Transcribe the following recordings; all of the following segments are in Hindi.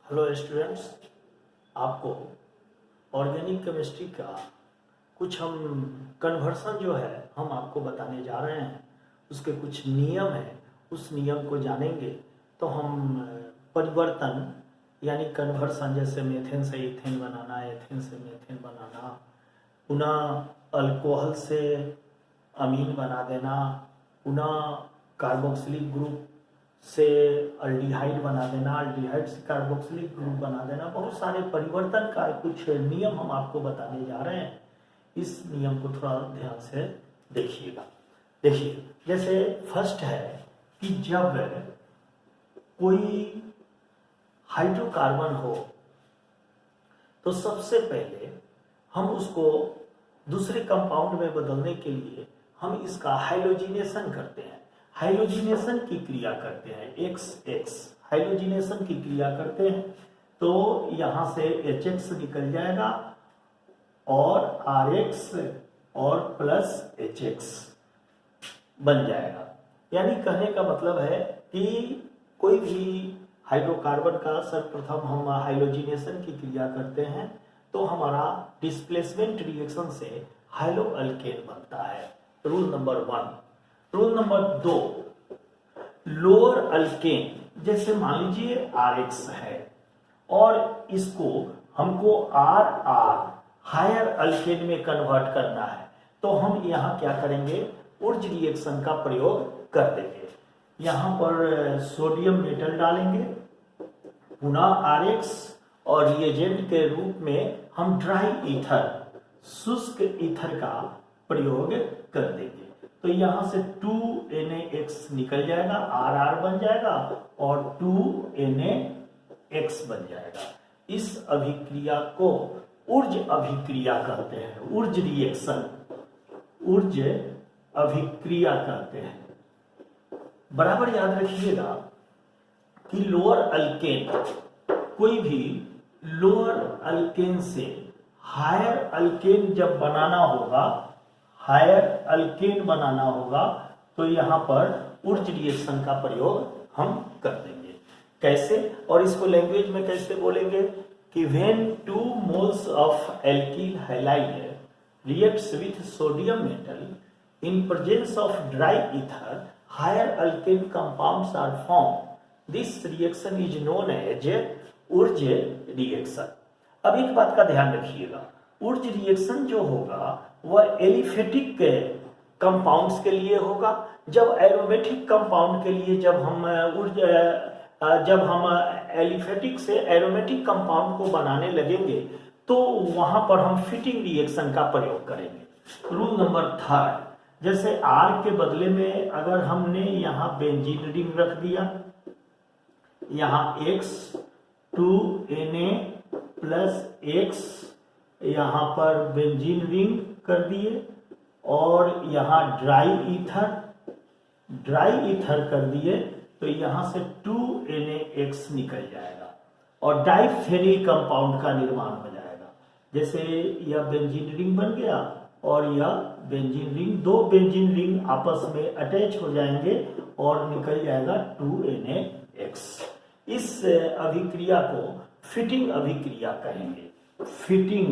हेलो स्टूडेंट्स, आपको ऑर्गेनिक केमिस्ट्री का कुछ हम कन्वर्सन जो है हम आपको बताने जा रहे हैं। उसके कुछ नियम हैं, उस नियम को जानेंगे तो हम परिवर्तन यानी कन्वर्सन, जैसे मेथेन से इथेन बनाना, एथेन से मेथेन बनाना, पुनः अल्कोहल से अमीन बना देना, पुनः कार्बोक्सिलिक ग्रुप से अल्डिहाइड बना देना, अल्डिहाइड से कार्बोक्सिलिक ग्रुप बना देना, बहुत सारे परिवर्तन का कुछ नियम हम आपको बताने जा रहे हैं। इस नियम को थोड़ा ध्यान से देखिएगा। देखिए, जैसे फर्स्ट है कि जब कोई हाइड्रोकार्बन हो तो सबसे पहले हम उसको दूसरे कंपाउंड में बदलने के लिए हम इसका हाइलोजिनेशन करते हैं। हाइलोजिनेशन की क्रिया करते हैं, XX हाइलोजिनेशन की क्रिया करते हैं तो यहाँ से HX निकल जाएगा और RX और प्लस HX बन जाएगा। यानी कहने का मतलब है कि कोई भी हाइड्रोकार्बन का सर्वप्रथम हम हाइलोजिनेशन की क्रिया करते हैं तो हमारा डिस्प्लेसमेंट रिएक्शन से हाइलो अल्केन बनता है। Rule number 1। Rule number 2, lower alkane, जैसे मान लीजिए RX है और इसको हमको RR हायर अल्केन में कन्वर्ट करना है तो हम यहाँ क्या करेंगे, उर्ज रिएक्शन का प्रयोग कर देंगे। यहाँ पर सोडियम मेटल डालेंगे, पुनः RX और रिएजेंट के रूप में हम ड्राई ईथर, शुष्क ईथर का प्रयोग कर देंगे। तो यहाँ से 2NaX निकल जाएगा, RR बन जाएगा और 2NaX बन जाएगा। इस अभिक्रिया को ऊर्ज अभिक्रिया कहते हैं, ऊर्ज रिएक्शन, ऊर्ज अभिक्रिया कहते हैं। बराबर याद रखिएगा कि लोअर अल्केन, कोई भी लोअर अल्केन से हायर अल्केन जब बनाना होगा, हायर अल्केन बनाना होगा तो यहाँ पर ऊर्ज रिएक्शन का प्रयोग हम कर देंगे। कैसे, और इसको लैंग्वेज में कैसे बोलेंगे कि when 2 moles of alkyl halide reacts with sodium metal in presence of dry ether, higher alkane compounds are formed. This reaction is known as Wurtz reaction. अब एक बात का ध्यान रखिएगा, ऊर्ज रिएक्शन जो होगा वह एलिफेटिक कंपाउंड्स के लिए होगा। जब एरोमेटिक कंपाउंड के लिए जब हम एलिफेटिक से एरोमेटिक कंपाउंड को बनाने लगेंगे तो वहां पर हम फिटिंग रिएक्शन का प्रयोग करेंगे। रूल नंबर 3, जैसे R के बदले में अगर हमने यहाँ बेंजीन रिंग रख दिया, यहाँ X 2Na प्लस X यहाँ पर बेंजीन रिंग कर दिए और यहाँ ड्राई ईथर कर दिए तो यहाँ से 2NaX निकल जाएगा और डाइफेनिल कंपाउंड का निर्माण हो जाएगा। जैसे यह बेंजीन रिंग बन गया और यह बेंजीन रिंग, 2 बेंजीन रिंग आपस में अटैच हो जाएंगे और निकल जाएगा 2NaX। इस अभिक्रिया को फिटिंग अभिक्रिया कहेंगे, फिटिंग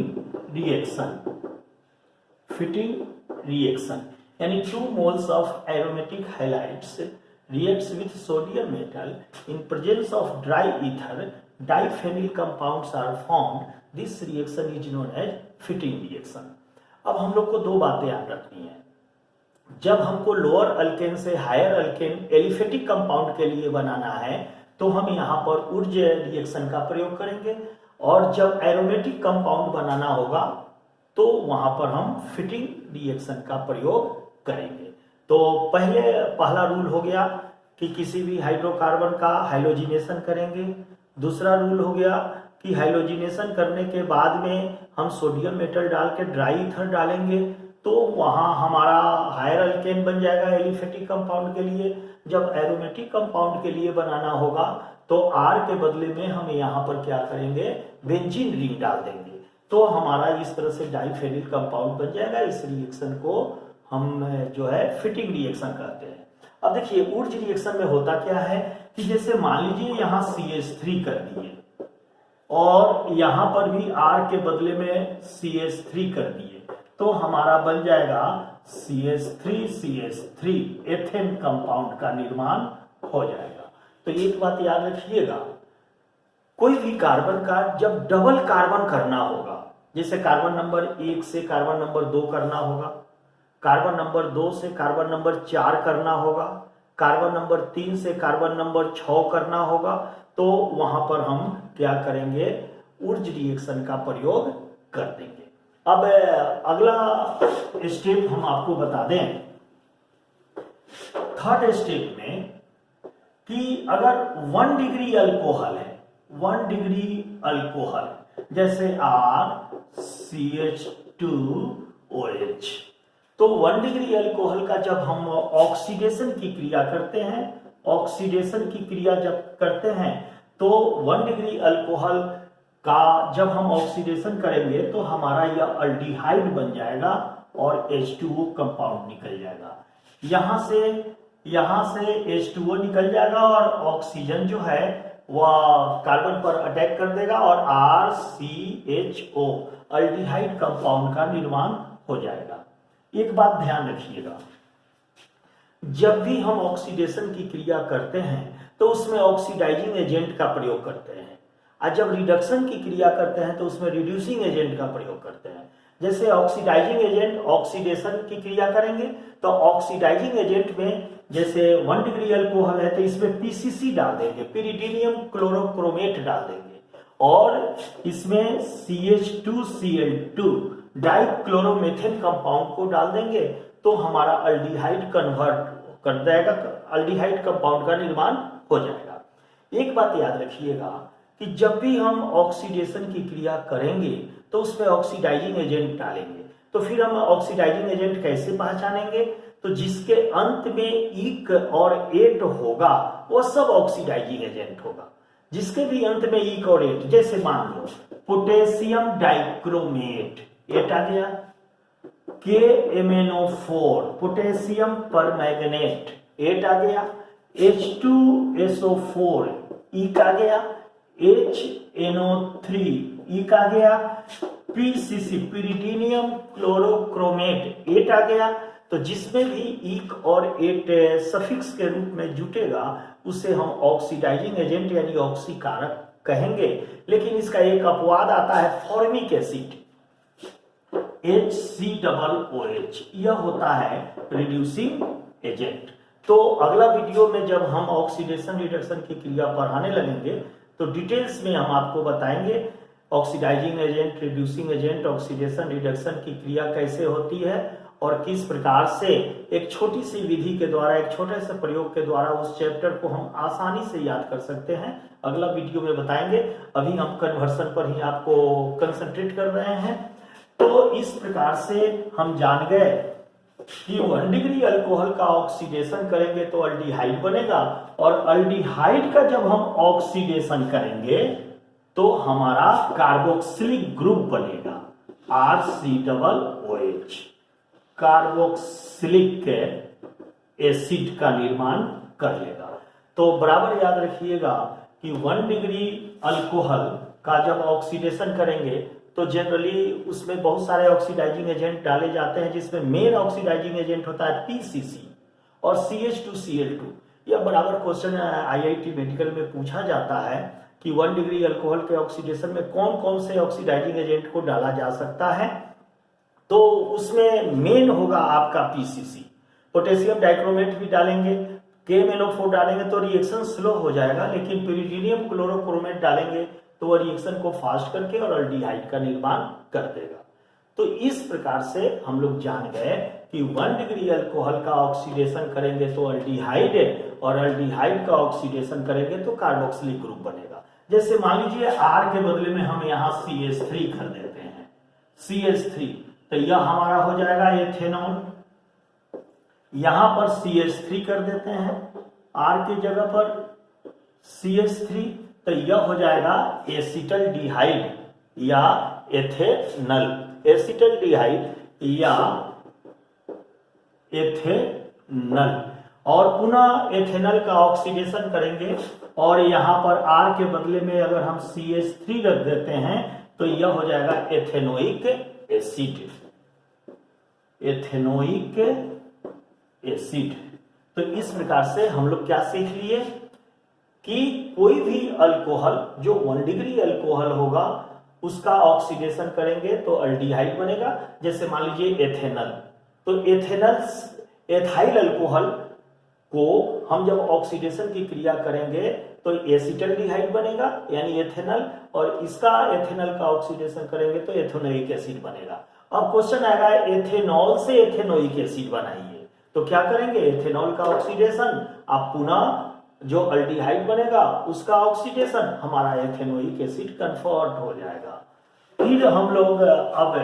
रिएक्शन यानी 2 moles of aromatic halides reacts with sodium metal in presence of dry ether, diphenyl compounds are formed. This reaction is known as fitting reaction. अब हम लोग को 2 बातें याद रखनी है। जब हमको लोअर अल्केन से हायर अल्केन एलिफेटिक कंपाउंड के लिए बनाना है तो हम यहाँ पर ऊर्ज रिएक्शन का प्रयोग करेंगे और जब एरोमेटिक कंपाउंड बनाना होगा तो वहां पर हम फिटिंग रिएक्शन का प्रयोग करेंगे। तो पहला रूल हो गया कि किसी भी हाइड्रोकार्बन का हाइलोजिनेशन करेंगे। दूसरा रूल हो गया कि हाइलोजिनेशन करने के बाद में हम सोडियम मेटल डाल के ड्राई ईथर डालेंगे तो वहां हमारा हायर अल्केन बन जाएगा एलिफेटिक कंपाउंड के लिए। जब एरोमेटिक कंपाउंड के लिए बनाना होगा तो R के बदले में हम यहाँ पर क्या करेंगे, बेंजीन रिंग डाल देंगे तो हमारा इस तरह से डाइफेनिल कंपाउंड बन जाएगा। इस रिएक्शन को हम जो है फिटिंग रिएक्शन कहते हैं। अब देखिए ऊर्ज रिएक्शन में होता क्या है कि जैसे मान लीजिए यहाँ CH3 कर दिए, और यहां पर भी R के बदले में CH3 कर दिए, तो हमारा बन जाएगा CH3 एथेन कंपाउंड का निर्माण हो जाएगा। तो एक बात याद रखिएगा, कोई भी कार्बन का जब डबल कार्बन करना होगा, जैसे कार्बन नंबर 1 से कार्बन नंबर 2 करना होगा, कार्बन नंबर 2 से कार्बन नंबर 4 करना होगा, कार्बन नंबर 3 से कार्बन नंबर 6 करना होगा, तो वहां पर हम क्या करेंगे, ऊर्ज रिएक्शन का प्रयोग कर देंगे। अब अगला स्टेप हम आपको बता दें, थर्ड स्टेप में, कि अगर 1 डिग्री अल्कोहल है, 1 डिग्री अल्कोहल जैसे RCH2OH, तो 1 डिग्री अल्कोहल का जब हम ऑक्सीडेशन की क्रिया करते हैं, ऑक्सीडेशन की क्रिया जब करते हैं, तो 1 डिग्री अल्कोहल का जब हम ऑक्सीडेशन करेंगे तो हमारा यह अल्डिहाइड बन जाएगा और H2O कंपाउंड निकल जाएगा। यहां से H2O निकल जाएगा और ऑक्सीजन जो है वह कार्बन पर अटैक कर देगा और RCHO अल्डिहाइड कंपाउंड का निर्माण हो जाएगा। एक बात ध्यान रखिएगा, जब भी हम ऑक्सीडेशन की क्रिया करते हैं तो उसमें ऑक्सीडाइजिंग एजेंट का प्रयोग करते हैं, और जब रिडक्शन की क्रिया करते हैं तो उसमें रिड्यूसिंग एजेंट का प्रयोग करते हैं। जैसे ऑक्सीडाइजिंग एजेंट ऑक्सीडेशन की क्रिया करेंगे तो ऑक्सीडाइजिंग एजेंट में जैसे 1 डिग्री अल्कोहल है तो इसमें PCC डाल देंगे, पिरिडीनियम क्लोरोक्रोमेट डाल देंगे, और इसमें CH2Cl2 डाइक्लोरोमेथेन कंपाउंड को डाल देंगे, तो हमारा अल्डिहाइड कन्वर्ट कर देगा, अल्डिहाइड कंपाउंड का निर्माण हो जाएगा। एक बात याद रखिएगा कि जब भी हम ऑक्सीडेशन की क्रिया करेंगे तो उसमें ऑक्सीडाइजिंग एजेंट डालेंगे, तो फिर हम ऑक्सीडाइजिंग एजेंट कैसे पहचानेंगे, तो जिसके अंत में इक और एट होगा वो सब ऑक्सीडाइजिंग एजेंट होगा। जिसके भी अंत में इक और एट, जैसे मान लो पोटेशियम डाइक्रोमेट, एट आ गया, KMnO4 पोटेशियम परमैंगनेट, एट आ गया, H2SO4 इक आ गया, HNO3 इक आ गया, PCC पिरिडीनियम क्लोरोक्रोमेट एट आ गया। तो जिसमें भी इक और एट सफिक्स के रूप में जुटेगा उसे हम ऑक्सीडाइजिंग एजेंट यानी ऑक्सीकारक कहेंगे। लेकिन इसका एक अपवाद आता है फॉर्मिक एसिड HCOOH, यह होता है रिड्यूसिंग एजेंट। तो अगला वीडियो में जब हम ऑक्सीडेशन रिडक्शन की क्रिया पढ़ाने लगेंगे तो डिटेल्स में हम आपको बताएंगे oxidizing agent, reducing agent, oxidation reduction की क्रिया कैसे होती है और किस प्रकार से एक छोटी सी विधि के द्वारा, एक छोटे से प्रयोग के द्वारा उस चैप्टर को हम आसानी से याद कर सकते हैं। अगला वीडियो में बताएंगे। अभी हम कन्वर्सन पर ही आपको कंसंट्रेट कर रहे हैं। तो इस प्रकार से हम जान गए कि 1 डिग्री अल्कोहल का ऑक्सीडेशन करेंगे तो अल्डिहाइड बनेगा, और अल्डिहाइड का जब हम ऑक्सीडेशन करेंगे तो हमारा कार्बोक्सिलिक ग्रुप बनेगा RCOOH, कार्बोक्सिलिक एसिड का निर्माण कर लेगा। तो बराबर याद रखिएगा कि 1 डिग्री अल्कोहल का जब ऑक्सीडेशन करेंगे तो जनरली उसमें बहुत सारे ऑक्सीडाइजिंग एजेंट डाले जाते हैं, जिसमें मेन ऑक्सीडाइजिंग एजेंट होता है PCC और CH2Cl2। यह बराबर क्वेश्चन IIT मेडिकल में पूछा जाता है कि 1 डिग्री अल्कोहल के ऑक्सीडेशन में कौन कौन से ऑक्सीडाइजिंग एजेंट को डाला जा सकता है। तो उसमें मेन होगा आपका PCC। पोटेशियम डाइक्रोमेट भी डालेंगे, KMnO4 डालेंगे तो रिएक्शन स्लो हो जाएगा, लेकिन पिरिडीनियम क्लोरोक्रोमेट डालेंगे तो वह रिएक्शन को फास्ट करके और अल्डिहाइड का निर्माण कर देगा। तो इस प्रकार से हम लोग जान गए कि 1 डिग्री अल्कोहल का ऑक्सीडेशन करेंगे तो अल्डिहाइड, और अल्डिहाइड का ऑक्सीडेशन करेंगे तो कार्बोक्सिलिक ग्रुप बनेगा। जैसे मान लीजिए R के बदले में हम यहाँ CH3 कर देते हैं, CH3, तो यह हमारा हो जाएगा एथेनॉल। यहां पर CH3 कर देते हैं, R की जगह पर CH3, तो यह हो जाएगा एसिटल्डिहाइड या एथेनल, एसिटल्डिहाइड या एथेनल। और पुनः एथेनॉल का ऑक्सीडेशन करेंगे और यहाँ पर R के बदले में अगर हम CH3 रख देते हैं तो यह हो जाएगा एथेनोइक एसिड, एथेनोइक एसिड। तो इस प्रकार से हम लोग क्या सीख लिए कि कोई भी अल्कोहल जो 1 डिग्री अल्कोहल होगा उसका ऑक्सीडेशन करेंगे तो अल्डिहाइड बनेगा। जैसे मान लीजिए एथेनॉल, तो एथाइल अल्कोहल को हम जब ऑक्सीडेशन की क्रिया करेंगे तो एसिटल्डिहाइड बनेगा यानी एथेनॉल, और इसका एथेनॉल का ऑक्सीडेशन करेंगे तो एथेनोइक एसिड बनेगा। अब क्वेश्चन आएगा एथेनॉल से एथेनोइक एसिड बनाइए, तो क्या करेंगे, एथेनॉल का ऑक्सीडेशन, आप पुनः जो अल्डिहाइड बनेगा उसका ऑक्सीडेशन, हमारा एथेनोइक एसिड कन्वर्ट हो जाएगा। फिर हम लोग अब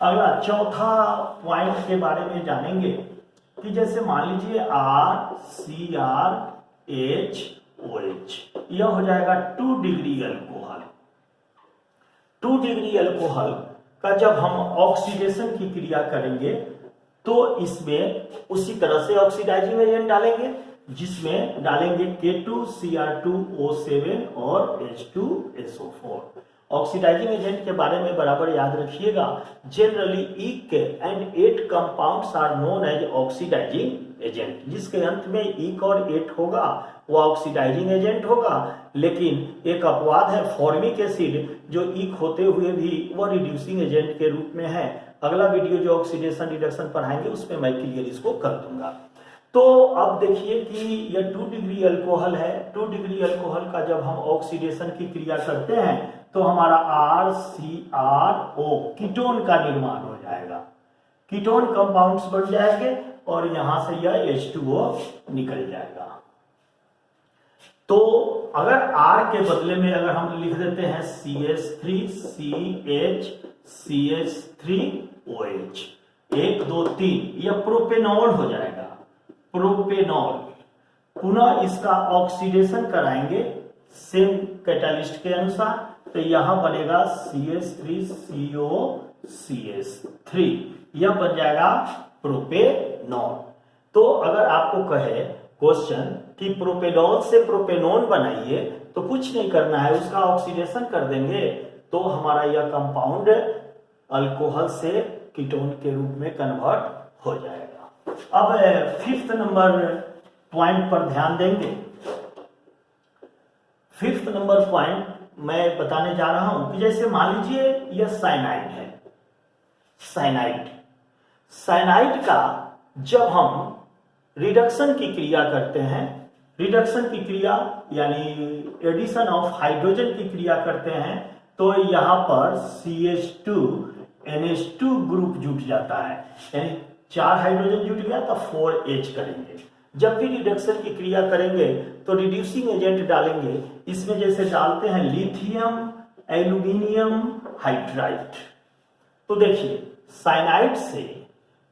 अगला चौथा पॉइंट के बारे में जानेंगे कि जैसे मान लीजिए RCrHOH, यह हो जाएगा 2 डिग्री अल्कोहल। 2 डिग्री अल्कोहल का जब हम ऑक्सीडेशन की क्रिया करेंगे तो इसमें उसी तरह से ऑक्सीडाइजिंग एजेंट डालेंगे, जिसमें डालेंगे K2Cr2O7 और H2SO4। ऑक्सीडाइजिंग एजेंट के बारे में बराबर याद रखिएगा, जनरली ईक and 8 compounds are known as oxidizing agent. जिसके अंत में ईक और 8 होगा वह ऑक्सीडाइजिंग एजेंट होगा, लेकिन एक अपवाद है फॉर्मिक एसिड जो ईक होते हुए भी वह रिड्यूसिंग एजेंट के रूप में है। अगला वीडियो जो ऑक्सीडेशन रिडक्शन पढ़ाएंगे उसमें मैं क्लियर इसको कर दूंगा। तो अब देखिए कि यह 2 डिग्री अल्कोहल है। 2 डिग्री अल्कोहल का जब हम ऑक्सीडेशन की क्रिया करते हैं तो हमारा RCrO कीटोन का निर्माण हो जाएगा, कीटोन कंपाउंड्स बन जाएंगे और यहां से यह H2O निकल जाएगा। तो अगर R के बदले में अगर हम लिख देते हैं CH3CH3OH 1 2 3, यह प्रोपेनॉल हो जाएगा, प्रोपेनॉल। पुनः इसका ऑक्सीडेशन कराएंगे सेम कैटालिस्ट के अनुसार, तो यहां बनेगा CH3COCH3, यह बन जाएगा प्रोपेनॉल। तो अगर आपको कहे क्वेश्चन कि प्रोपेनॉल से प्रोपेनोन बनाइए तो कुछ नहीं करना है, उसका ऑक्सीडेशन कर देंगे तो हमारा यह कंपाउंड अल्कोहल से कीटोन के रूप में कन्वर्ट हो जाएगा। अब 5th नंबर पॉइंट पर ध्यान देंगे। 5th नंबर पॉइंट मैं बताने जा रहा हूं कि जैसे मान लीजिए यह साइनाइड है, साइनाइड का जब हम रिडक्शन की क्रिया करते हैं, रिडक्शन की क्रिया यानी एडिशन ऑफ हाइड्रोजन की क्रिया करते हैं, तो यहां पर CH2NH2 ग्रुप जुट जाता है, यानी 4 हाइड्रोजन जुट गया तो 4H करेंगे। जब भी रिडक्शन की क्रिया करेंगे तो रिड्यूसिंग एजेंट डालेंगे, इसमें जैसे डालते हैं लिथियम एल्यूमिनियम हाइड्राइड। तो देखिए साइनाइड से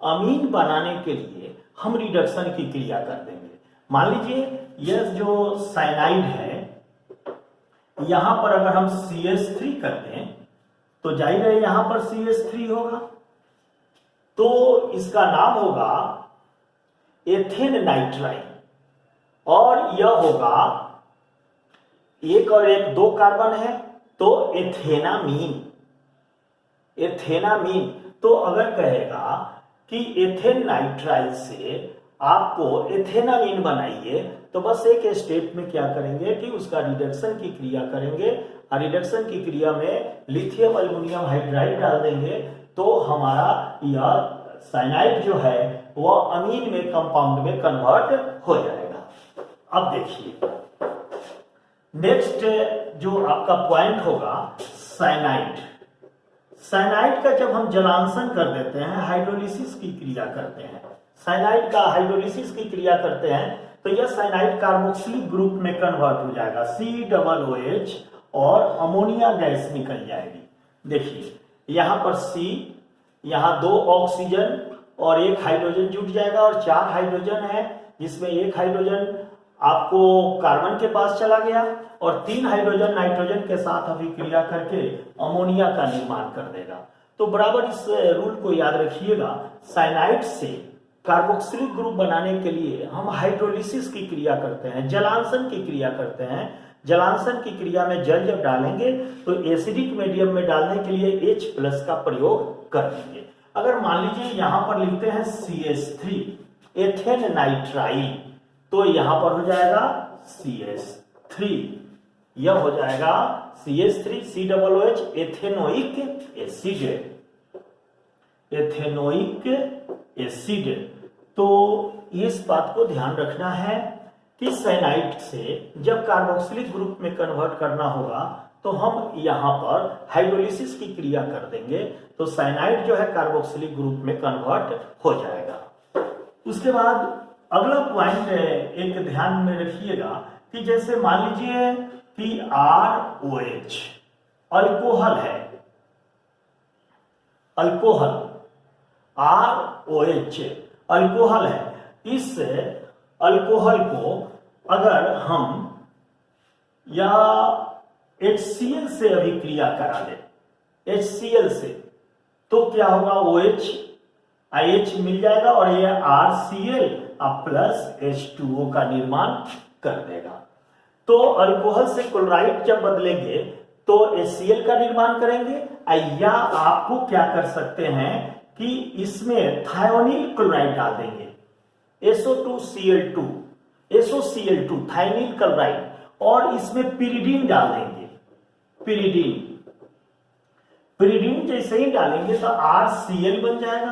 अमीन बनाने के लिए हम रिडक्शन की क्रिया कर देंगे। मान लीजिए यह जो साइनाइड है यहां पर अगर हम CH3 कर दें तो जाहिर है यहां पर CH3 होगा, तो इसका नाम होगा एथेन नाइट्राइड, और यह होगा 1 और 1 2 कार्बन है तो एथेनामीन। एथेनामीन तो अगर कहेगा कि एथेन नाइट्राइल से आपको एथेनामीन बनाइए तो बस एक स्टेप में क्या करेंगे कि उसका रिडक्शन की क्रिया करेंगे, और रिडक्शन की क्रिया में लिथियम एल्यूमिनियम हाइड्राइड डाल देंगे तो हमारा यह साइनाइड जो है वह अमीन में कंपाउंड में कन्वर्ट हो जाएगा। अब देखिए नेक्स्ट जो आपका पॉइंट होगा साइनाइड। साइनाइड का जब हम जलांशन कर देते हैं, हाइड्रोलिसिस की क्रिया करते हैं, साइनाइड का हाइड्रोलिसिस की क्रिया करते हैं तो यह साइनाइड कार्बोक्सिलिक ग्रुप में कन्वर्ट हो जाएगा, COOH, और अमोनिया गैस निकल जाएगी। देखिए यहां पर C, यहां 2 ऑक्सीजन और 1 हाइड्रोजन जुट जाएगा और 4 हाइड्रोजन है, जिसमें 1 हाइड्रोजन आपको कार्बन के पास चला गया और 3 हाइड्रोजन नाइट्रोजन के साथ अभिक्रिया करके अमोनिया का निर्माण कर देगा। तो बराबर इस रूल को याद रखिएगा, साइनाइड से कार्बोक्सिलिक ग्रुप बनाने के लिए हम हाइड्रोलिसिस की क्रिया करते हैं, जलांशन की क्रिया करते हैं। जलांशन की क्रिया में जल जब डालेंगे तो एसिडिक मीडियम में डालने के लिए H+ का प्रयोग कर देंगे। अगर मान लीजिए यहां पर लिखते हैं CH3 एथेन नाइट्राइल, तो यहां पर हो जाएगा CH3, यह हो जाएगा CH3 COOH ethanoic acid, ethanoic acid. तो इस बात को ध्यान रखना है कि साइनाइड से जब कार्बोक्सिलिक ग्रुप में कन्वर्ट करना होगा तो हम यहां पर हाइड्रोलिसिस की क्रिया कर देंगे, तो साइनाइड जो है कार्बोक्सिलिक ग्रुप में कन्वर्ट हो जाएगा। उसके बाद अगला पॉइंट एक ध्यान में रखिएगा कि जैसे मान लीजिए कि ROH अल्कोहल है, अल्कोहल ROH अल्कोहल है, इस अल्कोहल को अगर हम या HCl से अभिक्रिया करा दे, HCl से, तो क्या होगा, OH IH मिल जाएगा और यह RCl प्लस H2O का निर्माण कर देगा। तो अल्कोहल से क्लोराइड जब बदलेंगे तो HCl का निर्माण करेंगे, या आपको क्या कर सकते हैं कि इसमें थायोनिल क्लोराइड डाल देंगे, SO2Cl2, SOCl2 थायोनिल क्लोराइड, और इसमें पिरिडीन डाल देंगे, पिरिडीन। पिरिडीन जैसे ही डालेंगे तो RCl बन जाएगा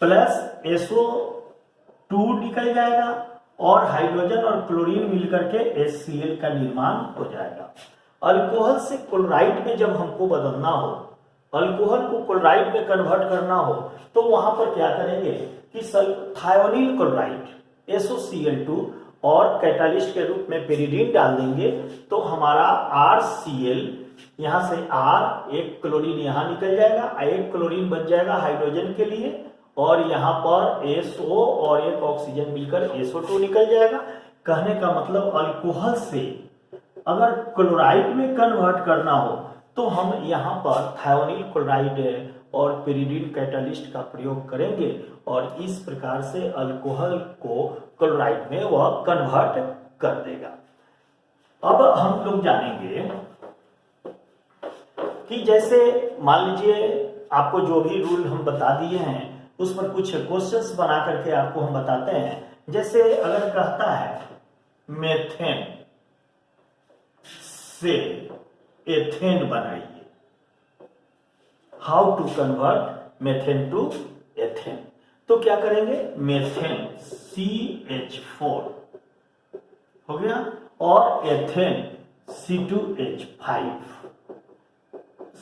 प्लस SO2 निकल जाएगा और हाइड्रोजन और क्लोरीन मिलकर के HCl का निर्माण हो जाएगा। अल्कोहल से क्लोराइड में जब हमको बदलना हो, अल्कोहल को क्लोराइड में कन्वर्ट करना हो, तो वहां पर क्या करेंगे कि थायोनिल क्लोराइड SOCl2 और कैटालिस्ट के रूप में पिरिडीन डाल देंगे, तो हमारा RCl यहां से R, एक क्लोरीन यहां निकल जाएगा, एक क्लोरीन बन जाएगा हाइड्रोजन के लिए, और यहां पर SO और एक ऑक्सीजन मिलकर SO2 निकल जाएगा। कहने का मतलब अल्कोहल से अगर क्लोराइड में कन्वर्ट करना हो तो हम यहां पर थायोनिल क्लोराइड और पिरिडीन कैटालिस्ट का प्रयोग करेंगे और इस प्रकार से अल्कोहल को क्लोराइड में वह कन्वर्ट कर देगा। अब हम लोग जानेंगे कि जैसे मान लीजिए आपको जो भी रूल हम बता दिए हैं उस पर कुछ क्वेश्चंस बना करके आपको हम बताते हैं। जैसे अगर कहता है मेथेन से एथेन बनाइए, how to convert methane to ethane, तो क्या करेंगे, मेथेन CH4 हो गया और एथेन C2H5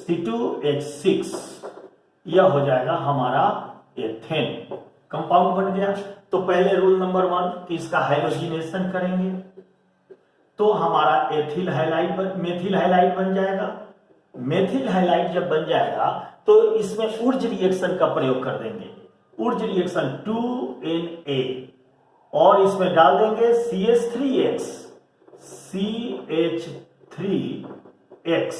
C2H6, यह हो जाएगा हमारा एथेन कंपाउंड बन गया। तो पहले रूल नंबर 1 कि इसका हाइड्रोजिनेशन करेंगे तो हमारा एथिल हाइलाइड मेथिल हाइलाइड बन जाएगा। मेथिल हाइलाइड जब बन जाएगा तो इसमें ऊर्ज रिएक्शन का प्रयोग कर देंगे, ऊर्ज रिएक्शन 2Na, और इसमें डाल देंगे CH3X CH3X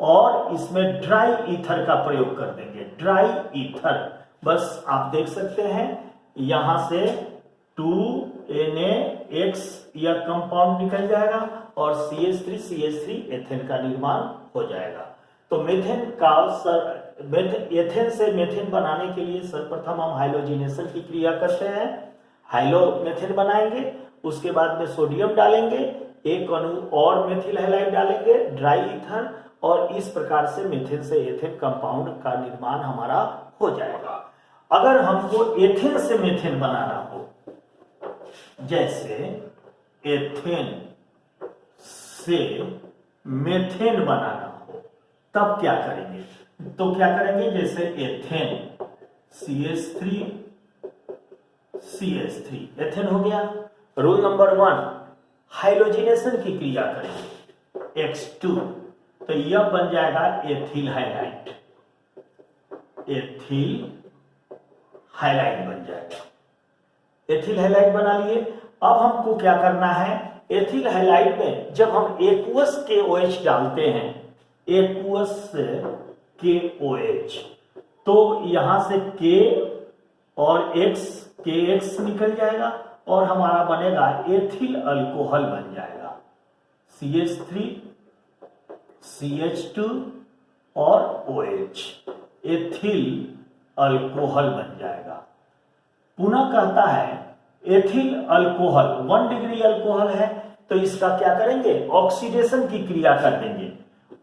और इसमें ड्राई ईथर का प्रयोग कर देंगे, ड्राई ईथर। बस आप देख सकते हैं यहां से 2NaX यह कंपाउंड निकल जाएगा और CH3 एथेन का निर्माण हो जाएगा। तो मेथेन का एथेन से मेथेन बनाने के लिए सर्वप्रथम हम हाइड्रोजिनेशन की क्रिया करते हैं, हाइड्रोमेथेन बनाएंगे, उसके बाद में सोडियम डालेंगे, एक अणु और मेथिल हाइलाइड डालेंगे, ड्राई ईथर, और इस प्रकार से मेथेन से एथेन कंपाउंड का निर्माण हमारा हो जाएगा। अगर हमको एथेन से मेथेन बनाना हो, जैसे एथेन से मेथेन बनाना हो, तब क्या करेंगे, तो क्या करेंगे, जैसे एथेन CH3 एथेन हो गया। रूल नंबर 1 हाइड्रोजिनेशन की क्रिया करेंगे X2, तो यह बन जाएगा एथिल हाइलाइड, एथिल हाइलाइड बन जाएगा। एथिल हाइलाइड बना लिए। अब हमको क्या करना है, एथिल हाइलाइड में जब हम एक्वस KOH डालते हैं, एक्वस KOH, तो यहां से K और X KX निकल जाएगा और हमारा बनेगा एथिल अल्कोहल बन जाएगा, CH3 CH2 और OH, एथिल अल्कोहल बन जाएगा। पुनः कहता है एथिल अल्कोहल 1 डिग्री अल्कोहल है, तो इसका क्या करेंगे, ऑक्सीडेशन की क्रिया कर देंगे।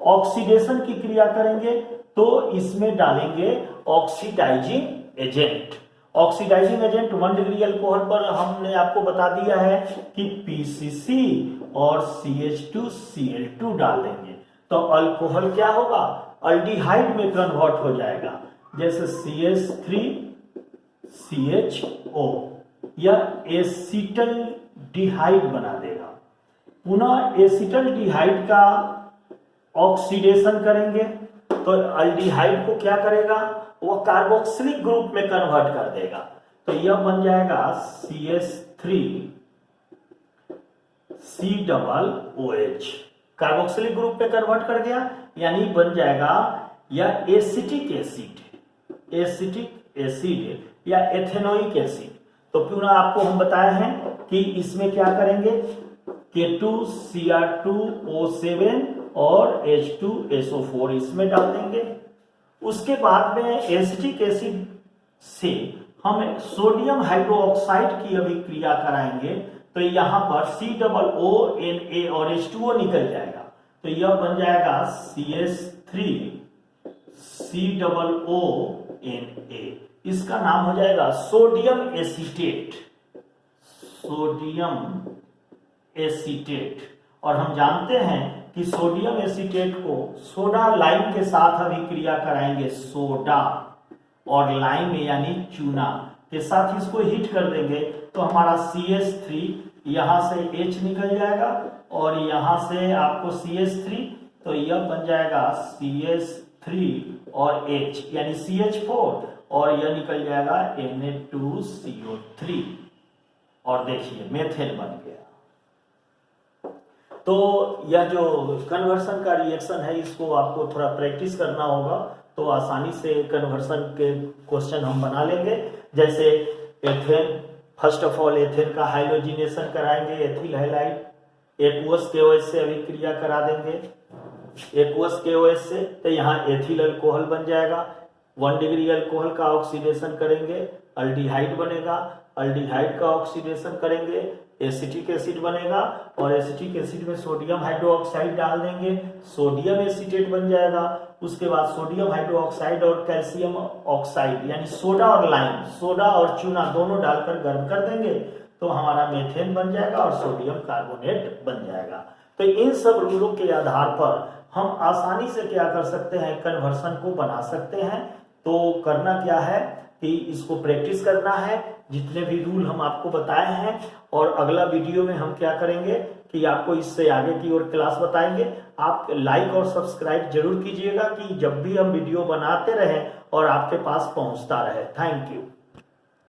ऑक्सीडेशन की क्रिया करेंगे तो इसमें डालेंगे oxidizing agent. Oxidizing agent 1 degree alcohol पर हमने आपको बता दिया है कि PCC और CH2Cl2 डाल देंगे, तो अल्कोहल क्या होगा, अल्डिहाइड में कन्वर्ट हो जाएगा, जैसे CH3CHO या एसिटल्डिहाइड बना देगा। पुनः एसिटल्डिहाइड का ऑक्सीडेशन करेंगे तो अल्डिहाइड को क्या करेगा, वह कार्बोक्सिलिक ग्रुप में कन्वर्ट कर देगा, तो यह बन जाएगा CH3COOH, कार्बोक्सिलिक ग्रुप में कन्वर्ट कर दिया, यानी बन जाएगा यह एसिटिक एसिड या एथेनोइक एसिड। तो पुनः आपको हम बताए हैं कि इसमें क्या करेंगे, K2Cr2O7 और H2SO4 इसमें डाल देंगे। उसके बाद में एसिटिक एसिड से हम सोडियम हाइड्रोक्साइड की अभिक्रिया कराएंगे, तो यहाँ पर COONA और H2O निकल जाएगा, तो यह बन जाएगा CH3COONA। इसका नाम हो जाएगा सोडियम एसीटेट। और हम जानते हैं कि सोडियम एसीटेट को सोडा लाइम के साथ अभिक्रिया कराएंगे, सोडा और लाइम यानी चूना के साथ इसको हीट कर देंगे, तो हमारा CH3 यहां से H निकल जाएगा और यहां से आपको CH3, तो यह बन जाएगा CH3 और H यानी CH4 और यह निकल जाएगा Na2CO3 और देखिए मेथेन बन गया। तो यह जो कन्वर्सन का रिएक्शन है इसको आपको थोड़ा प्रैक्टिस करना होगा, तो आसानी से कन्वर्सन के क्वेश्चन हम बना लेंगे। जैसे ethane, first of all ethane का हाइड्रोजिनेशन कराएंगे, एथिल हैलाइड एक्वस KOH से अभिक्रिया करा देंगे, एक्वस KOH से, तो यहाँ एथिल अल्कोहल बन जाएगा। 1 डिग्री अल्कोहल का ऑक्सीडेशन करेंगे, अल्डिहाइड बनेगा, अल्डिहाइड का ऑक्सीडेशन करेंगे, एसिटिक एसिड बनेगा और एसिटिक एसिड में सोडियम हाइड्रोक्साइड डाल देंगे, सोडियम एसीटेट बन जाएगा। उसके बाद सोडियम हाइड्रोक्साइड और कैल्शियम ऑक्साइड यानी सोडा और लाइम, सोडा और चूना दोनों डालकर गर्म कर देंगे, तो हमारा मेथेन बन जाएगा और सोडियम कार्बोनेट बन जाएगा। तो इन सब रूलों के आधार पर हम आसानी से क्या कर सकते हैं, कन्वर्सन को बना सकते हैं। तो करना क्या है कि इसको प्रैक्टिस करना है, जितने भी रूल हम आपको बताए हैं, और अगला वीडियो में हम क्या करेंगे कि आपको इससे आगे की ओर क्लास बताएंगे। आप लाइक और सब्सक्राइब जरूर कीजिएगा कि जब भी हम वीडियो बनाते रहें और आपके पास पहुंचता रहे। Thank you.